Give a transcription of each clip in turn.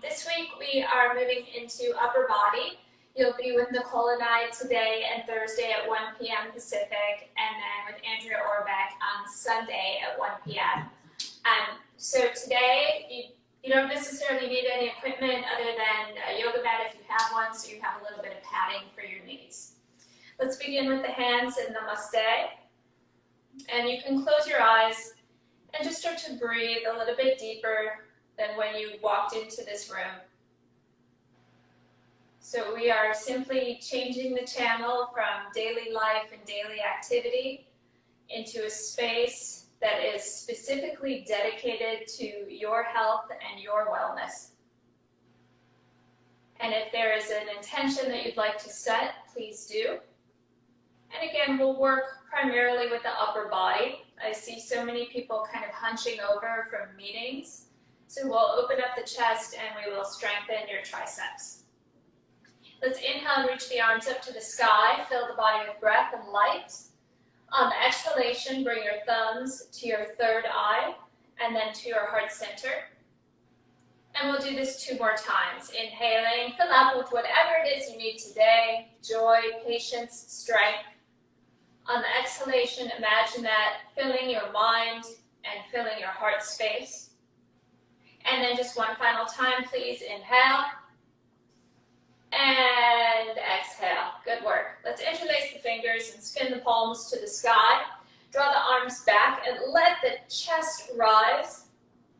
This week we are moving into upper body. You'll be with Nicole and I today and Thursday at 1 p.m. Pacific, and then with Andrea Orbeck on Sunday at 1 p.m. So today you don't necessarily need any equipment other than a yoga mat if you have one, so you have a little bit of padding for your knees. Let's begin with the hands in Namaste. And you can close your eyes and just start to breathe a little bit deeper than when you walked into this room. So we are simply changing the channel from daily life and daily activity into a space that is specifically dedicated to your health and your wellness. And if there is an intention that you'd like to set, please do. And again, we'll work primarily with the upper body. I see so many people kind of hunching over from meetings. So we'll open up the chest and we will strengthen your triceps. Let's inhale and reach the arms up to the sky. Fill the body with breath and light. On the exhalation, bring your thumbs to your third eye and then to your heart center. And we'll do this 2 more times. Inhaling, fill up with whatever it is you need today. Joy, patience, strength. On the exhalation, imagine that filling your mind and filling your heart space. And then just one final time, please. Inhale. And exhale. Good work. Let's interlace the fingers and spin the palms to the sky. Draw the arms back and let the chest rise.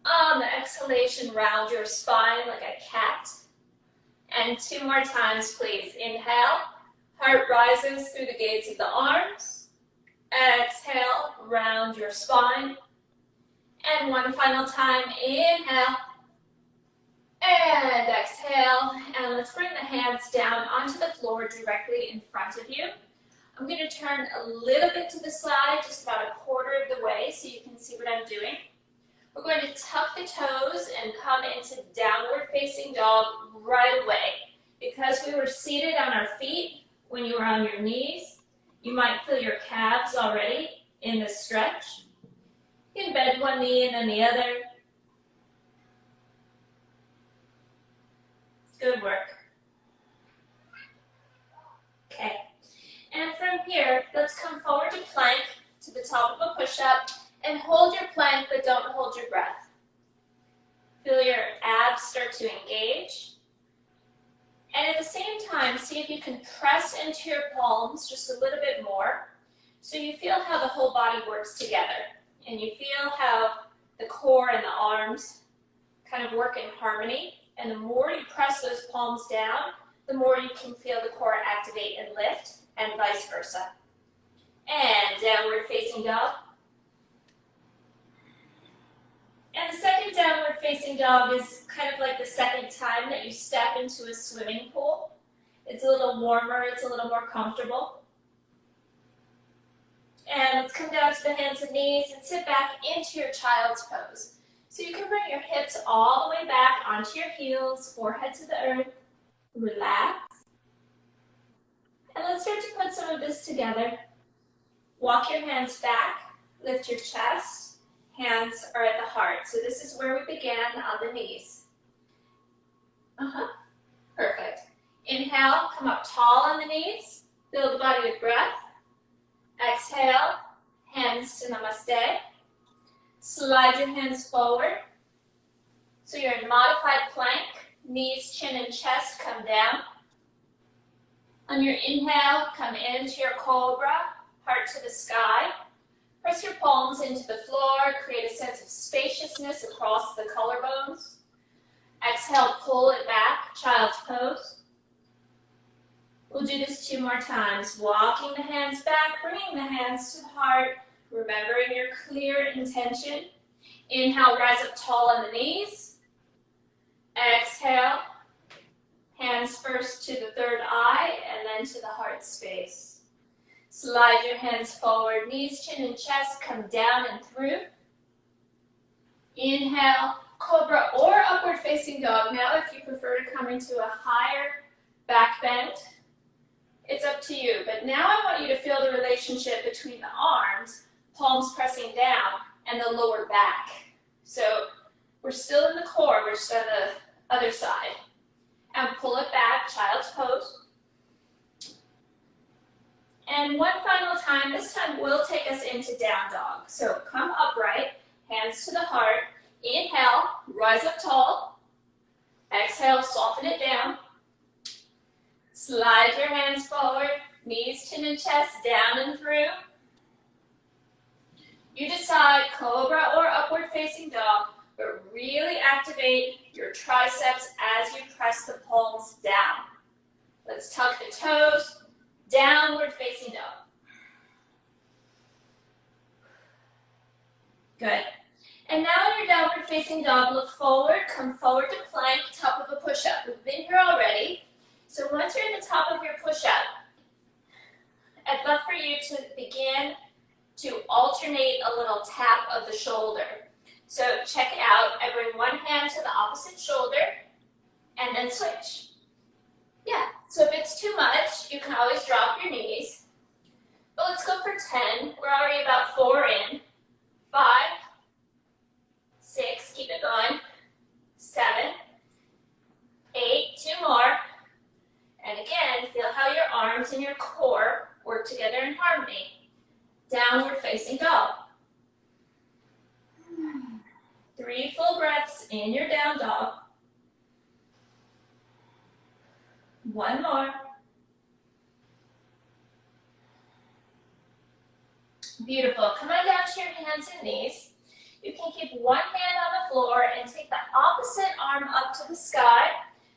On the exhalation, round your spine like a cat. And 2 more times, please. Inhale. Heart rises through the gates of the arms. Exhale. Round your spine. And one final time. Inhale. And exhale, and let's bring the hands down onto the floor directly in front of you. I'm going to turn a little bit to the side, just about 1/4 of the way, so you can see what I'm doing. We're going to tuck the toes and come into downward facing dog right away. Because we were seated on our feet when you were on your knees, you might feel your calves already in the stretch. You can bend one knee and then the other. Good work. Okay, and from here, let's come forward to plank, to the top of a push-up, and hold your plank, but don't hold your breath. Feel your abs start to engage. And at the same time, see if you can press into your palms just a little bit more, so you feel how the whole body works together, and you feel how the core and the arms kind of work in harmony. And the more you press those palms down, the more you can feel the core activate and lift, and vice versa. And downward facing dog. And the second downward facing dog is kind of like the second time that you step into a swimming pool. It's a little warmer, it's a little more comfortable. And let's come down to the hands and knees and sit back into your child's pose. So you can bring your hips all the way back onto your heels, forehead to the earth. Relax. And let's start to put some of this together. Walk your hands back, lift your chest. Hands are at the heart. So this is where we began on the knees. Perfect. Inhale, come up tall on the knees. Fill the body with breath. Exhale, hands to Namaste. Slide your hands forward. So you're in modified plank. Knees, chin, and chest come down. On your inhale, come into your cobra, heart to the sky. Press your palms into the floor. Create a sense of spaciousness across the collarbones. Exhale, pull it back, child's pose. We'll do this 2 more times. Walking the hands back, bringing the hands to the heart. Remembering your clear intention. Inhale, rise up tall on the knees. Exhale, hands first to the third eye and then to the heart space. Slide your hands forward, knees, chin, and chest come down and through. Inhale, cobra or upward facing dog. Now if you prefer to come into a higher back bend, it's up to you. But now I want you to feel the relationship between the arms, palms pressing down, and the lower back. So we're still in the core, we're just at Other side. And pull it back, child's pose. And one final time, this time will take us into down dog. So come upright, hands to the heart. Inhale, rise up tall. Exhale, soften it down. Slide your hands forward, knees, chin, and chest, down and through. You decide cobra or upward facing dog, but really activate your triceps as you press the palms down. Let's tuck the toes, downward facing dog. Good. And now in your downward facing dog, look forward, come forward to plank, top of a push-up. We've been here already. So once you're in the top of your push-up, I'd love for you to begin to alternate a little tap of the shoulder. So check it out. I bring one hand to the opposite shoulder and then switch. Yeah, so if it's too much, you can always drop your knees. But let's go for 10. We're already about 4 in. 5, 6, keep it going. 7, 8, 2 more. And again, feel how your arms and your core work together in harmony. Downward facing dog. 3 full breaths in your down dog. 1 more. Beautiful. Come on down to your hands and knees. You can keep one hand on the floor and take the opposite arm up to the sky.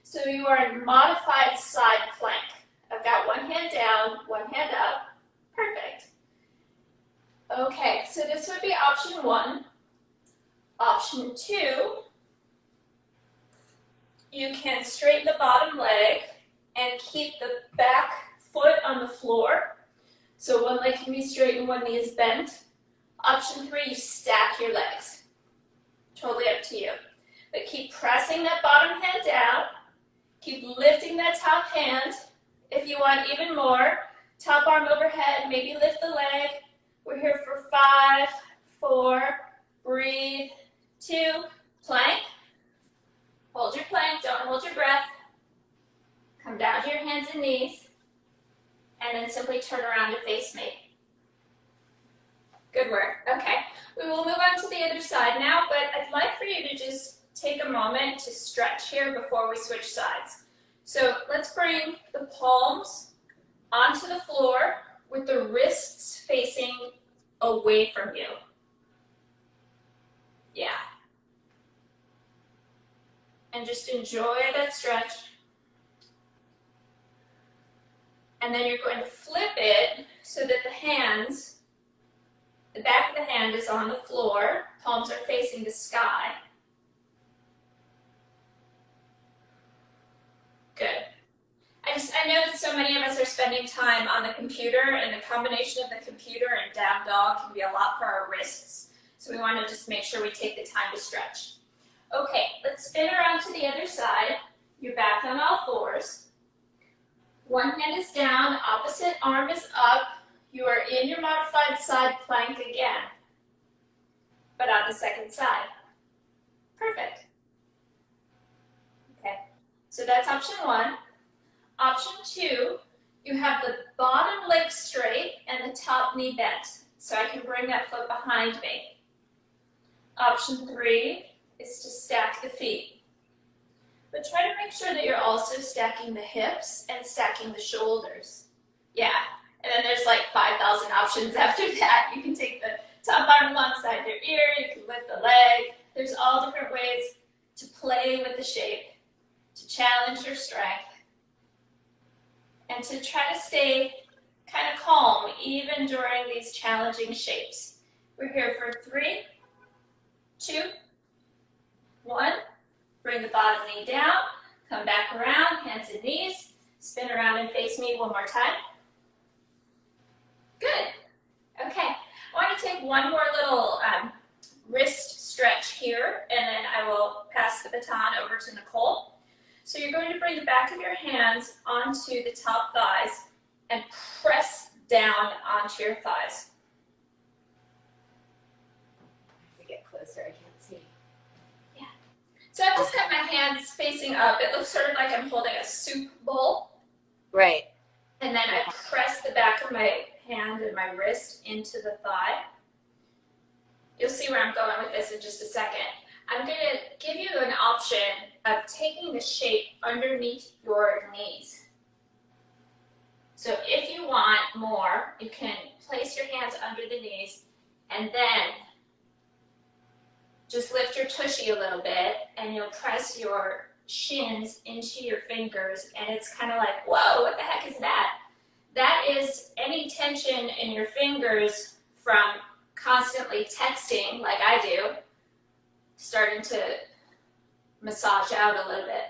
So you are in modified side plank. I've got one hand down, one hand up. Perfect. Okay, so this would be option 1. Option 2, you can straighten the bottom leg and keep the back foot on the floor. So one leg can be straight and one knee is bent. Option 3, you stack your legs. Totally up to you. But keep pressing that bottom hand down. Keep lifting that top hand. If you want even more, top arm overhead, maybe lift the leg. We're here for 5, 4, breathe, 2, plank. Hold your plank, don't hold your breath. Come down to your hands and knees. And then simply turn around to face me. Good work. Okay, we will move on to the other side now, but I'd like for you to just take a moment to stretch here before we switch sides. So let's bring the palms onto the floor with the wrists facing away from you. Yeah. And just enjoy that stretch. And then you're going to flip it so that the hands, the back of the hand is on the floor, palms are facing the sky. Good. I know that so many of us are spending time on the computer, and the combination of the computer and down dog can be a lot for our wrists. So we want to just make sure we take the time to stretch. Okay, let's spin around to the other side. You're back on all fours. One hand is down, opposite arm is up. You are in your modified side plank again, but on the second side. Perfect. Okay, so that's option 1. Option 2, you have the bottom leg straight and the top knee bent, so I can bring that foot behind me. Option 3 is to stack the feet. But try to make sure that you're also stacking the hips and stacking the shoulders. Yeah, and then there's like 5,000 options after that. You can take the top arm alongside your ear, you can lift the leg. There's all different ways to play with the shape, to challenge your strength, and to try to stay kind of calm even during these challenging shapes. We're here for 3, 2, 1. Bring the bottom knee down, come back around, hands and knees, spin around and face me one more time. Good. Okay, I want to take one more little wrist stretch here, and then I will pass the baton over to Nicole. So you're going to bring the back of your hands onto the top thighs and press down onto your thighs. I have to get closer, I can't see. Yeah. So I've just got my hands facing up. It looks sort of like I'm holding a soup bowl. Right. And then I press the back of my hand and my wrist into the thigh. You'll see where I'm going with this in just a second. I'm going to give you an option of taking the shape underneath your knees. So if you want more, you can place your hands under the knees and then just lift your tushy a little bit and you'll press your shins into your fingers and it's kind of like, whoa, what the heck is that? That is any tension in your fingers from constantly texting like I do, starting to massage out a little bit.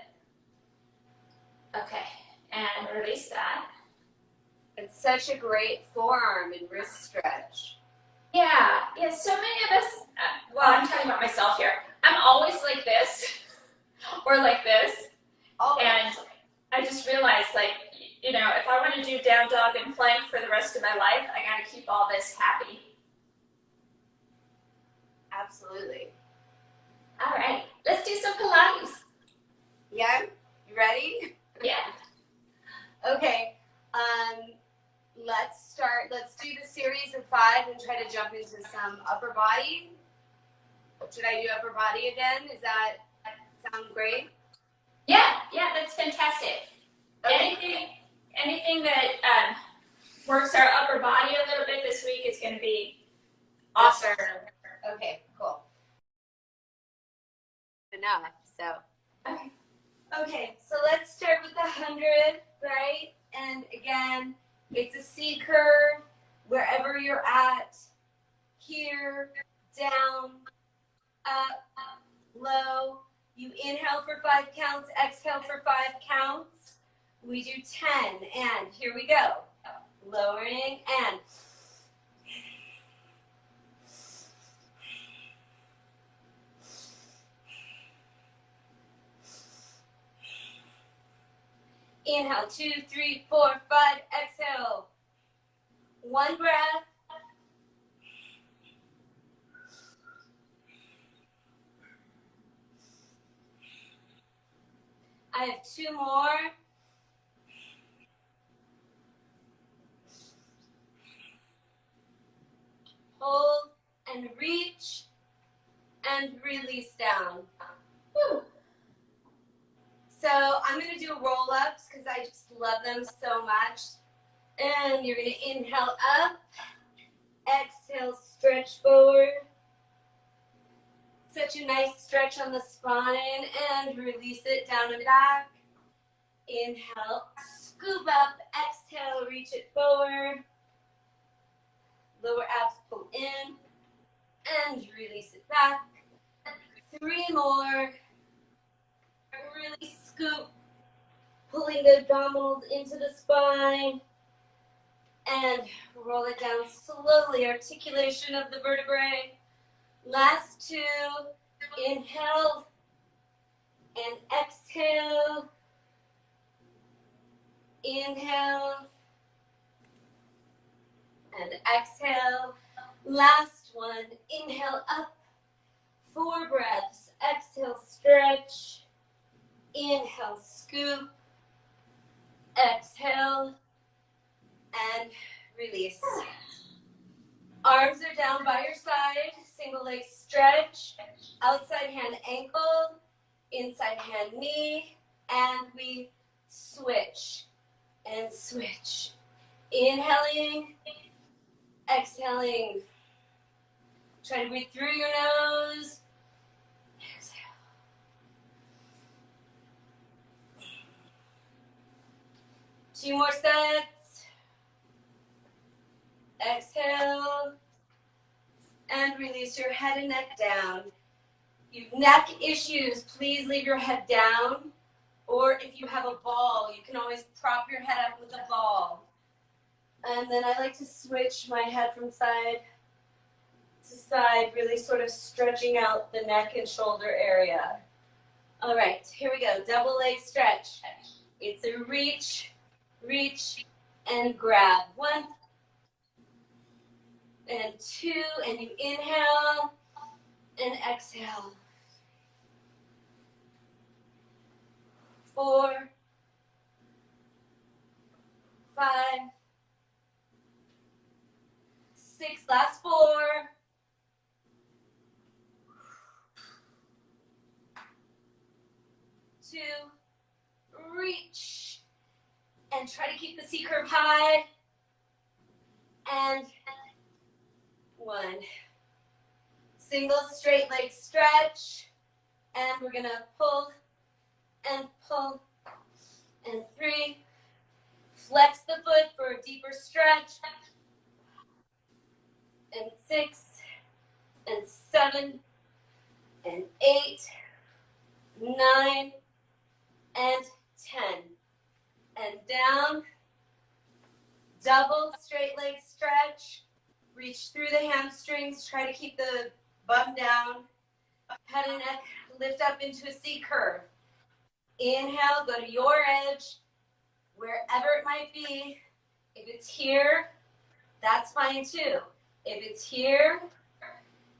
Okay, and release that. It's such a great forearm and wrist stretch. Yeah, so many of us, well, I'm talking about myself here. I'm always like this or like this. Always. And I just realized, like, you know, if I want to do down dog and plank for the rest of my life, I got to keep all this happy. Absolutely. All right, let's do some Pilates. Yeah, you ready? Yeah. Okay. Let's start. Let's do the series of 5 and try to jump into some upper body. Should I do upper body again? Does that sound great? Yeah, that's fantastic. Okay. Anything that works our upper body a little bit this week is going to be awesome. Okay, cool. Enough, so. Okay, so let's start with the 100, right? And again, it's a C curve, wherever you're at, here, down, up, low. You inhale for 5 counts, exhale for 5 counts. We do 10, and here we go. Lowering, and inhale, 2, 3, 4, 5, exhale. 1 breath. I have 2 more. Hold and reach and release down. Woo. So I'm going to do roll-ups because I just love them so much. And you're going to inhale up, exhale, stretch forward. Such a nice stretch on the spine, and release it down and back. Inhale, scoop up, exhale, reach it forward. Lower abs pull in, and release it back. 3 more. Really scoop, pulling the abdominals into the spine. And roll it down slowly, articulation of the vertebrae. Last 2, inhale and exhale. Inhale and exhale. Last one, inhale up, 4 breaths. Exhale, stretch. Inhale, scoop. Exhale and release. Arms are down by your side, single leg stretch, outside hand ankle, inside hand knee, and we switch and switch. Inhaling, exhaling. Try to breathe through your nose. Exhale. 2 more sets. Exhale, and release your head and neck down. If you have neck issues, please leave your head down, or if you have a ball, you can always prop your head up with a ball. And then I like to switch my head from side to side, really sort of stretching out the neck and shoulder area. All right, here we go, double leg stretch. It's a reach, reach, and grab. 1, and 2, and you inhale and exhale. 4, 5, 6, last 4, 2, reach, and try to keep the C curve high, and 1. Single straight leg stretch, and we're gonna pull, and 3, flex the foot for a deeper stretch, and 6, and 7, and 8, 9, and 10, and down, double straight leg stretch, reach through the hamstrings, try to keep the bum down, head and neck lift up into a C curve. Inhale, go to your edge, wherever it might be. If it's here, that's fine too. If it's here,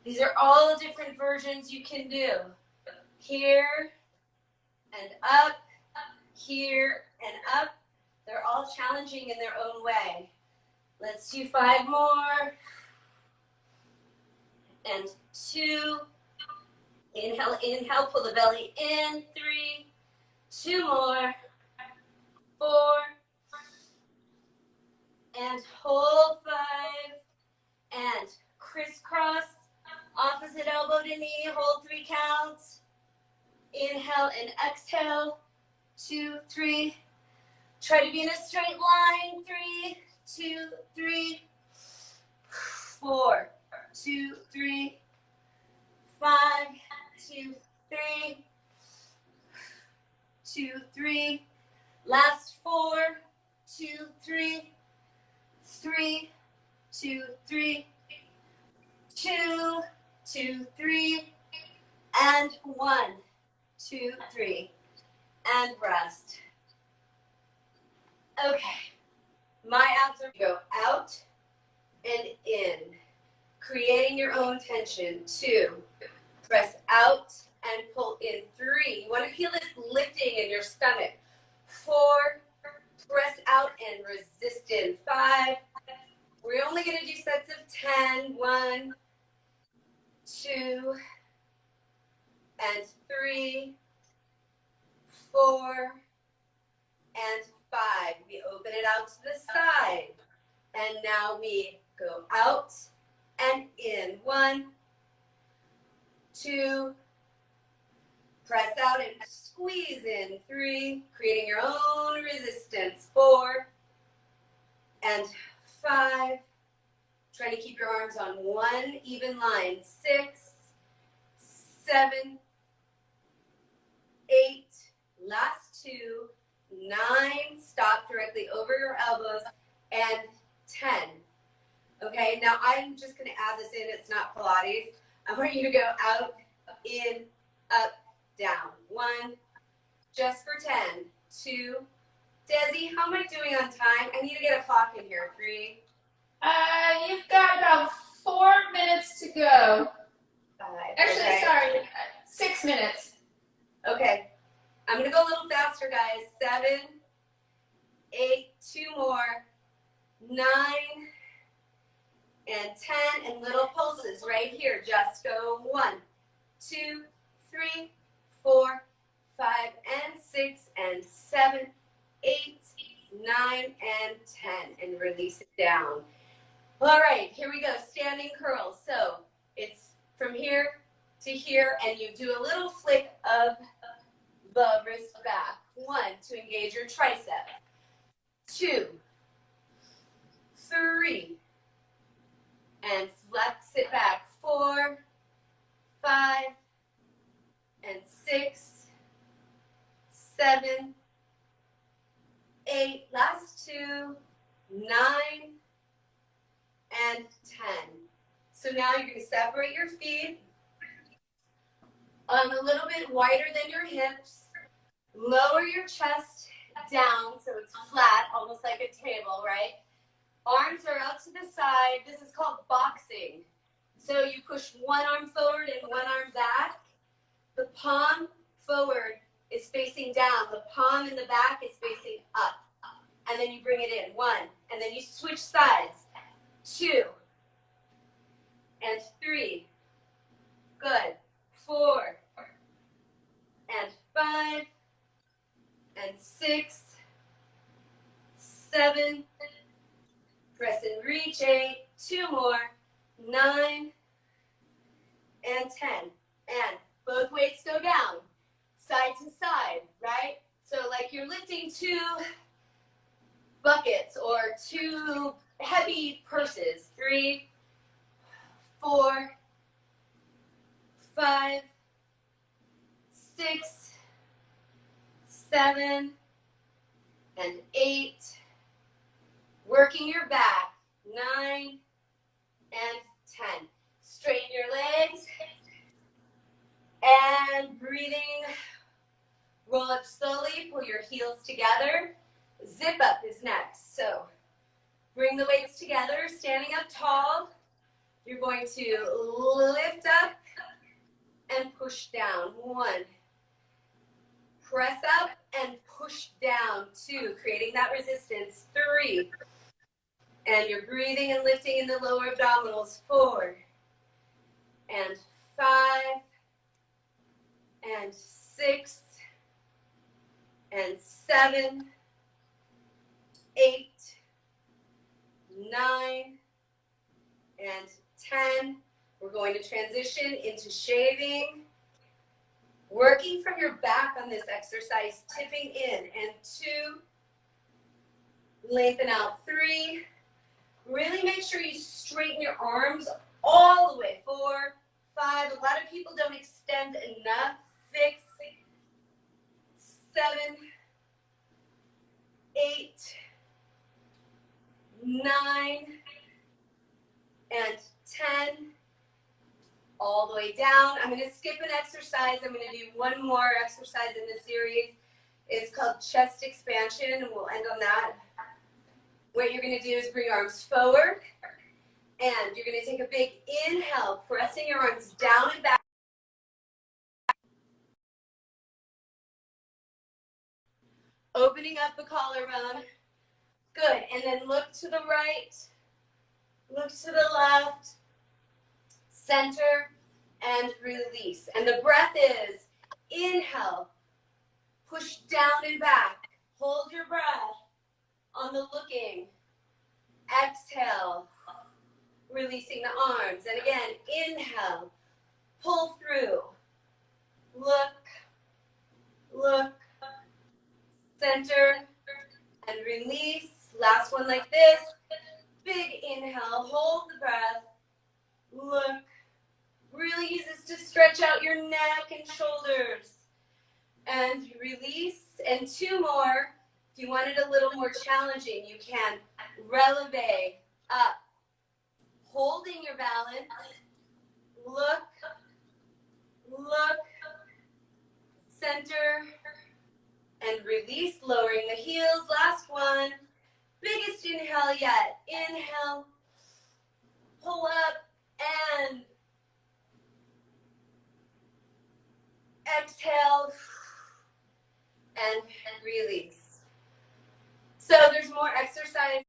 these are all different versions you can do. Here and up, here and up. They're all challenging in their own way. Let's do 5 more. And 2. Inhale, inhale, pull the belly in. 3. 2 more. 4. And hold 5. And crisscross, opposite elbow to knee, hold 3 counts. Inhale and exhale. 2, 3. Try to be in a straight line. 3, 2, 3, 4, 2, 3, 5, 2, 3, 2, 3. Last 4, 2, 3, 3, 2, 3, 2, 2, 3, and 1, 2, 3, and rest. Okay, my abs are go out and in, creating your own tension. 2, press out and pull in. 3, you want to feel this lifting in your stomach. 4, press out and resist in. 5, we're only going to do sets of 10. 1, 2, and 3, 4, and 5. We open it out to the side. And now we go out and in. 1, 2, press out and squeeze in. 3, creating your own resistance. 4, and 5. Try to keep your arms on one even line. 6, 7, 8, last 2, 9, stop directly over your elbows, and 10. Okay, now I'm just going to add this in. It's not Pilates. I want you to go out, in, up, down. 1, just for 10. 2, Desi, how am I doing on time? I need to get a clock in here. 3. You've got about 4 minutes to go. 5. Actually, okay. sorry, 6 minutes. Okay, I'm going to go a little faster, guys. 7, 8, 2 more, 9, and 10, and little pulses right here. Just go 1, 2, 3, 4, 5, and 6, and 7, 8, 9, and 10, and release it down. All right, here we go, standing curls. So it's from here to here, and you do a little flick of the wrist back. 1, to engage your tricep. 2, 3, and flex it back. 4, 5, and 6, 7, 8, last 2, 9, and 10. So now you're going to separate your feet a little bit wider than your hips. Lower your chest down so it's flat, almost like a table, right? Arms are out to the side. This is called boxing. So you push one arm forward and one arm back. The palm forward is facing down. The palm in the back is facing up. And then you bring it in. 1. And then you switch sides. 2. And 3. Good. 4. And 5. And 6. 7. Press and reach. 8. 2 more. 9. And 10. And both weights go down. Side to side, right? So like you're lifting 2 buckets or 2 heavy purses. 3, 4, 5, 6, 7, and 8. Working your back. 9 and 10. Straighten your legs. And breathing. Roll up slowly. Pull your heels together. Zip up is next. So bring the weights together. Standing up tall. You're going to lift up and push down. 1. Press up and push down. 2. Creating that resistance. 3. And you're breathing and lifting in the lower abdominals. 4. And 5. And 6. And 7. 8. 9. And 10. We're going to transition into shaving. Working from your back on this exercise, tipping in. And 2. Lengthen out. 3. Really make sure you straighten your arms all the way. 4, 5. A lot of people don't extend enough. 6, 7, 8, 9, and 10. All the way down. I'm going to skip an exercise. I'm going to do one more exercise in this series. It's called chest expansion, and we'll end on that. What you're going to do is bring your arms forward, and you're going to take a big inhale, pressing your arms down and back. Opening up the collarbone. Good. And then look to the right. Look to the left. Center and release. And the breath is inhale. Push down and back. Hold your breath on the looking. Exhale. Releasing the arms. And again, inhale. Pull through. Look. Look. Center and release. Last one like this. Big inhale. Hold the breath. Look. Really use this to stretch out your neck and shoulders. And release. And 2 more. If you want it a little more challenging, you can releve up. Holding your balance. Look. Look. Center. And release, lowering the heels. Last one. Biggest inhale yet. Inhale. Pull up and exhale. And release. So there's more exercise.